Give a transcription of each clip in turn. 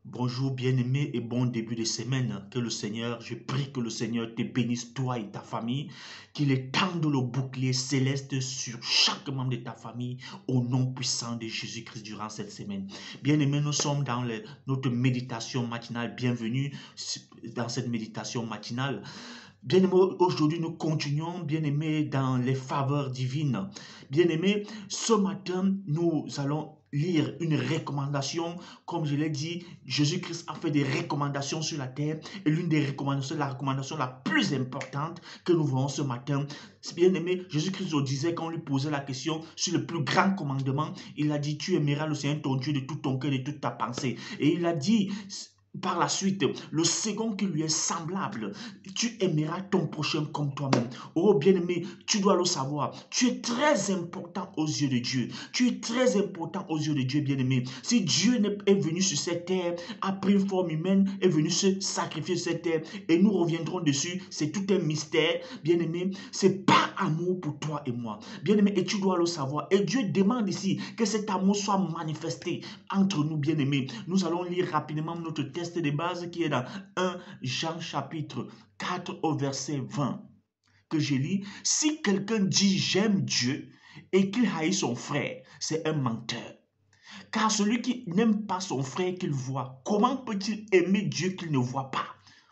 Bonjour bien-aimé et bon début de semaine. Que le Seigneur, je prie que le Seigneur te bénisse toi et ta famille, qu'il étende le bouclier céleste sur chaque membre de ta famille au nom puissant de Jésus-Christ durant cette semaine. Bien-aimé, nous sommes dans notre méditation matinale. Bienvenue dans cette méditation matinale. Bien-aimé, aujourd'hui nous continuons, bien-aimé, dans les faveurs divines. Bien-aimé, ce matin, nous allons lire une recommandation. Comme je l'ai dit, Jésus-Christ a fait des recommandations sur la terre. Et l'une des recommandations, la recommandation la plus importante que nous voyons ce matin, c'est bien-aimé, Jésus-Christ nous disait quand on lui posait la question sur le plus grand commandement, il a dit, tu aimeras le Seigneur ton Dieu de tout ton cœur et de toute ta pensée. Et il a dit, par la suite, le second qui lui est semblable, tu aimeras ton prochain comme toi-même. Oh bien-aimé, tu dois le savoir. Tu es très important aux yeux de Dieu. Tu es très important aux yeux de Dieu, bien-aimé. Si Dieu est venu sur cette terre, a pris une forme humaine, est venu se sacrifier sur cette terre, et nous reviendrons dessus, c'est tout un mystère, bien-aimé. C'est par amour pour toi et moi. Bien-aimé, et tu dois le savoir. Et Dieu demande ici que cet amour soit manifesté entre nous, bien-aimés. Nous allons lire rapidement notre texte de base qui est dans 1 Jean chapitre 4 au verset 20 que je lis. Si quelqu'un dit j'aime Dieu et qu'il haït son frère, c'est un menteur. Car celui qui n'aime pas son frère qu'il voit, comment peut-il aimer Dieu qu'il ne voit pas?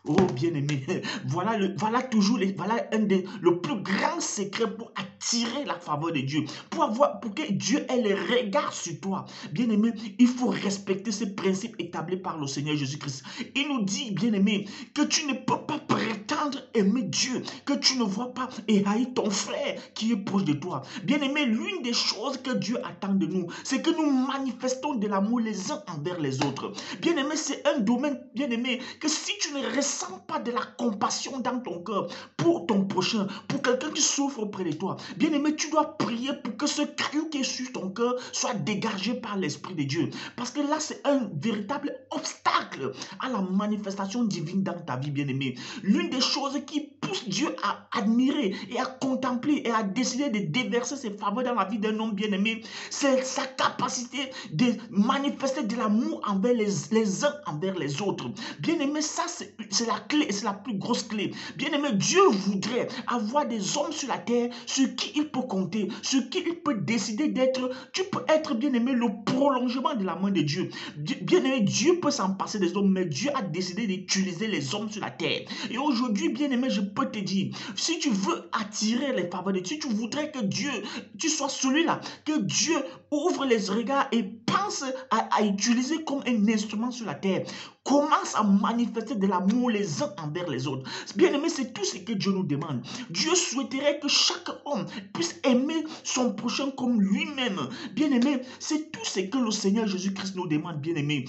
Oh bien-aimé, voilà toujours le plus grand secret pour attirer la faveur de Dieu, pour que Dieu ait le regard sur toi. Bien-aimé, il faut respecter ces principes établis par le Seigneur Jésus-Christ. Il nous dit, bien-aimé, que tu ne peux pas prétendre aimer Dieu, que tu ne vois pas et haïr ton frère qui est proche de toi. Bien-aimé, l'une des choses que Dieu attend de nous, c'est que nous manifestons de l'amour les uns envers les autres. Bien-aimé, c'est un domaine, bien-aimé, que si tu ne ressens pas de la compassion dans ton cœur pour ton prochain, pour quelqu'un qui souffre auprès de toi, bien-aimé, tu dois prier pour que ce caillou qui est sur ton cœur soit dégagé par l'Esprit de Dieu. Parce que là, c'est un véritable obstacle à la manifestation divine dans ta vie, bien-aimé. L'une des choses qui pousse Dieu à admirer et à contempler et à décider de déverser ses faveurs dans la vie d'un homme bien-aimé, c'est sa capacité de manifester de l'amour envers les uns envers les autres. Bien-aimé, ça c'est la clé, c'est la plus grosse clé. Bien-aimé, Dieu voudrait avoir des hommes sur la terre sur qui il peut compter, sur qui il peut décider d'être. Tu peux être, bien-aimé, le prolongement de la main de Dieu. Bien-aimé, Dieu peut s'en passer des hommes, mais Dieu a décidé d'utiliser les hommes sur la terre. Et aujourd'hui, bien-aimé, je peux te dire, si tu veux attirer les faveurs de Dieu, si tu voudrais que Dieu, tu sois celui-là, que Dieu ouvre les regards et pense à utiliser comme un instrument sur la terre, commence à manifester de l'amour les uns envers les autres. Bien aimé, c'est tout ce que Dieu nous demande. Dieu souhaiterait que chaque homme puisse aimer son prochain comme lui-même. Bien aimé, c'est tout ce que le Seigneur Jésus-Christ nous demande, bien aimé.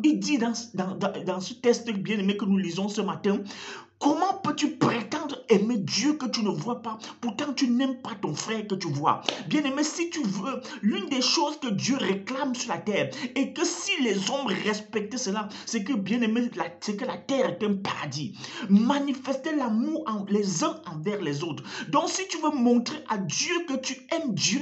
Il dit dans ce texte, bien aimé, que nous lisons ce matin, comment peux-tu prétendre aimer Dieu que tu ne vois pas, pourtant tu n'aimes pas ton frère que tu vois? Bien aimé, si tu veux, l'une des choses que Dieu réclame sur la terre, et que si les hommes respectaient cela, c'est que, bien aimé, c'est que la terre est un paradis. Manifester l'amour les uns envers les autres. Donc si tu veux montrer à Dieu que tu aimes Dieu,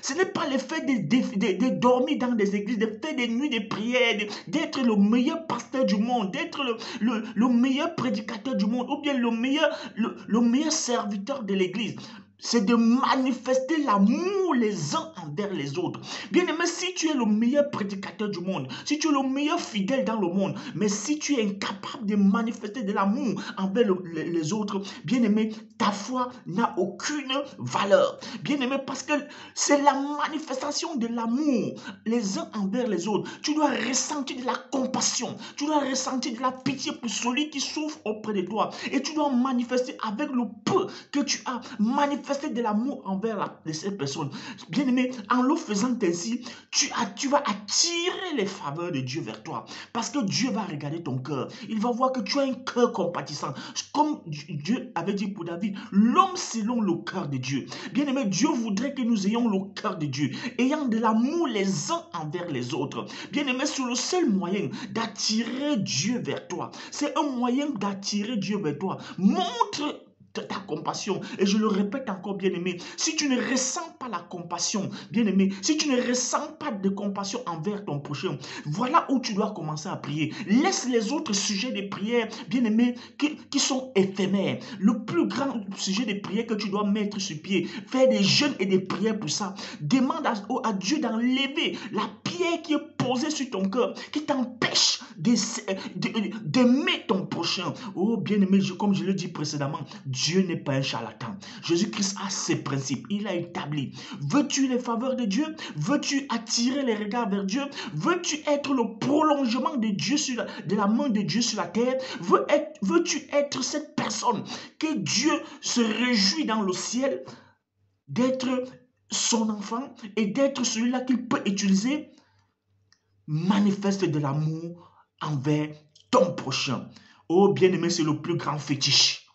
ce n'est pas le fait de dormir dans des églises, de faire des nuits de prière, d'être le meilleur pasteur du monde, d'être le meilleur prédicateur du monde, ou bien le meilleur serviteur de l'église. C'est de manifester l'amour les uns envers les autres. Bien aimé, si tu es le meilleur prédicateur du monde, si tu es le meilleur fidèle dans le monde, mais si tu es incapable de manifester de l'amour envers les autres, bien aimé, ta foi n'a aucune valeur. Bien aimé, parce que c'est la manifestation de l'amour les uns envers les autres. Tu dois ressentir de la compassion. Tu dois ressentir de la pitié pour celui qui souffre auprès de toi. Et tu dois manifester avec le peu que tu as, manifester de l'amour envers cette personne. Bien aimé, en le faisant ainsi, tu vas attirer les faveurs de Dieu vers toi. Parce que Dieu va regarder ton cœur. Il va voir que tu as un cœur compatissant. Comme Dieu avait dit pour David, l'homme selon le cœur de Dieu. Bien aimé, Dieu voudrait que nous ayons le cœur de Dieu, ayant de l'amour les uns envers les autres. Bien aimé, c'est le seul moyen d'attirer Dieu vers toi. C'est un moyen d'attirer Dieu vers toi. Montre ta compassion. Et je le répète encore, bien-aimé, si tu ne ressens pas la compassion, bien-aimé, si tu ne ressens pas de compassion envers ton prochain, voilà où tu dois commencer à prier. Laisse les autres sujets de prière, bien-aimé, qui sont éphémères. Le plus grand sujet de prière que tu dois mettre sur pied, faire des jeûnes et des prières pour ça. Demande à Dieu d'enlever la pierre qui est posée sur ton cœur, qui t'empêche d'aimer ton prochain. Oh, bien-aimé, comme je l'ai dit précédemment, Dieu n'est pas un charlatan. Jésus-Christ a ses principes, il a établi. Veux-tu les faveurs de Dieu? Veux-tu attirer les regards vers Dieu? Veux-tu être le prolongement de Dieu de la main de Dieu sur la terre? Veux-tu être cette personne que Dieu se réjouit dans le ciel d'être son enfant et d'être celui-là qu'il peut utiliser? Manifeste de l'amour envers ton prochain. Oh bien-aimé, c'est le plus grand fétiche.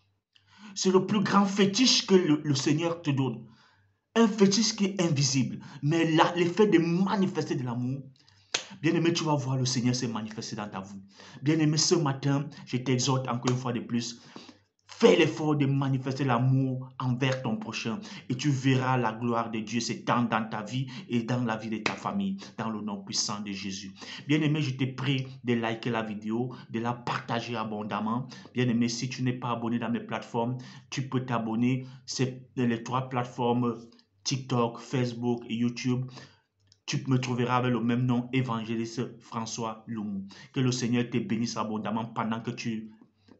C'est le plus grand fétiche que le Seigneur te donne. Un fétiche qui est invisible. Mais là, l'effet de manifester de l'amour, bien-aimé, tu vas voir le Seigneur se manifester dans ta vie. Bien-aimé, ce matin, je t'exhorte encore une fois de plus. Fais l'effort de manifester l'amour envers ton prochain et tu verras la gloire de Dieu s'étendre dans ta vie et dans la vie de ta famille, dans le nom puissant de Jésus. Bien-aimé, je te prie de liker la vidéo, de la partager abondamment. Bien-aimé, si tu n'es pas abonné dans mes plateformes, tu peux t'abonner. C'est les 3 plateformes TikTok, Facebook et YouTube. Tu me trouveras avec le même nom, évangéliste François Loumou. Que le Seigneur te bénisse abondamment pendant que tu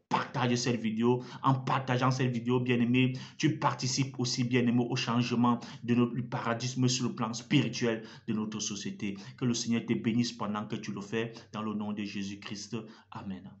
partage cette vidéo. En partageant cette vidéo, bien-aimé, tu participes aussi, bien-aimé, au changement de notre paradigme sur le plan spirituel de notre société. Que le Seigneur te bénisse pendant que tu le fais, dans le nom de Jésus-Christ. Amen.